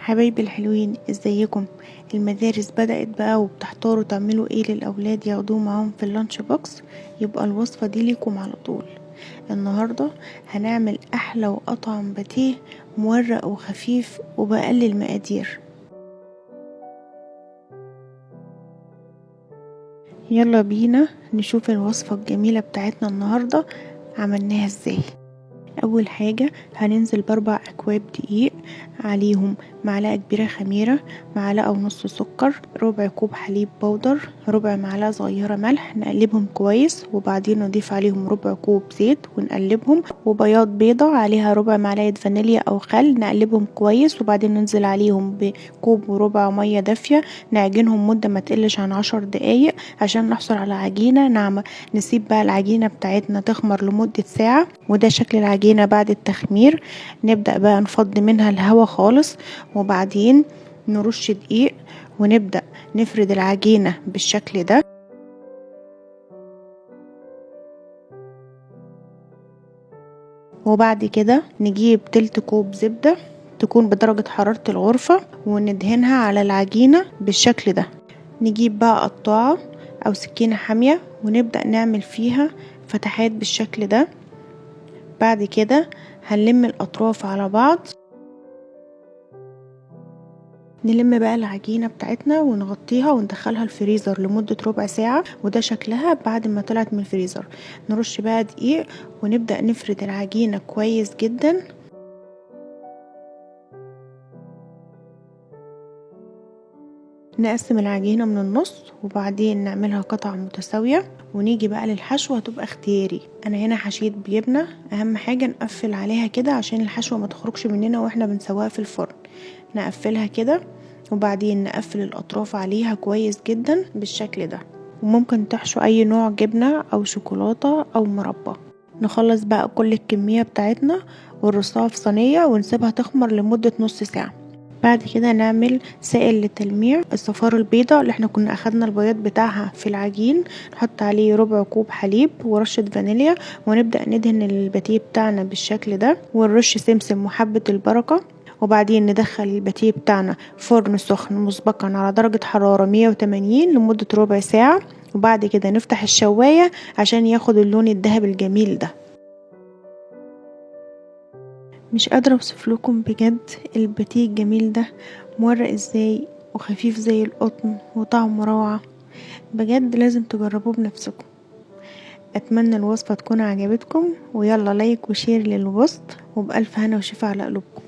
حبايبي الحلوين، ازيكم؟ المدارس بدأت بقى وبتحتاروا تعملوا ايه للأولاد ياخدوه معاهم في اللانش بوكس. يبقى الوصفة دي ليكم على طول. النهاردة هنعمل أحلى وأطعم باتيه مورق وخفيف وبأقل المقادير. يلا بينا نشوف الوصفة الجميلة بتاعتنا النهاردة عملناها ازاي. اول حاجة هننزل ب4 اكواب دقيق، عليهم معلقة كبيرة خميرة، معلقة ونص سكر، ربع كوب حليب بودر، ربع معلقة صغيرة ملح. نقلبهم كويس وبعدين نضيف عليهم ربع كوب زيت ونقلبهم، وبياض بيضة عليها ربع معلقة فانيليا او خل. نقلبهم كويس وبعدين ننزل عليهم بكوب وربع مية دافية. نعجنهم مدة ما تقلش عن 10 دقايق عشان نحصل على عجينة ناعمة. نسيب بقى العجينة بتاعتنا تخمر لمدة ساعة، وده شكل العجينة بعد التخمير. نبدأ بقى نفضي منها الهواء خالص، وبعدين نرش دقيق ونبدأ نفرد العجينة بالشكل ده. وبعد كده نجيب تلت كوب زبدة تكون بدرجة حرارة الغرفة وندهنها على العجينة بالشكل ده. نجيب بقى قطاعة أو سكينة حامية ونبدأ نعمل فيها فتحات بالشكل ده. بعد كده هنلم الأطراف على بعض، نلم بقى العجينة بتاعتنا ونغطيها وندخلها الفريزر لمدة ربع ساعة، وده شكلها بعد ما طلعت من الفريزر. نرش بقى دقيق ونبدأ نفرد العجينة كويس جدا. نقسم العجينة من النص وبعدين نعملها قطع متساوية، ونيجي بقى للحشوة هتبقى اختياري. انا هنا حشيت بجبنة، اهم حاجة نقفل عليها كده عشان الحشوة ما تخرجش مننا واحنا بنسويها في الفرن. نقفلها كده وبعدين نقفل الاطراف عليها كويس جدا بالشكل ده. وممكن تحشو اي نوع جبنة او شوكولاتة او مربى. نخلص بقى كل الكمية بتاعتنا ونرصها في صينية ونسيبها تخمر لمدة نص ساعة. بعد كده نعمل سائل لتلميع الصفار البيضة اللي احنا كنا اخدنا البياض بتاعها في العجين. نحط عليه ربع كوب حليب ورشة فانيليا، ونبدأ ندهن الباتيه بتاعنا بالشكل ده، ونرش سمسم وحبة البركة. وبعدين ندخل الباتيه بتاعنا فرن سخن مسبقا على درجة حرارة 180 لمدة ربع ساعة، وبعد كده نفتح الشواية عشان ياخد اللون الذهبي الجميل ده. مش قادرة اوصفلكم بجد الباتيه الجميل ده مورق ازاي وخفيف زي القطن وطعمه روعة. بجد لازم تجربوه بنفسكم. اتمنى الوصفة تكون عجبتكم، ويلا لايك وشير للبوست، وبألف هنا وشفا على قلوبكم.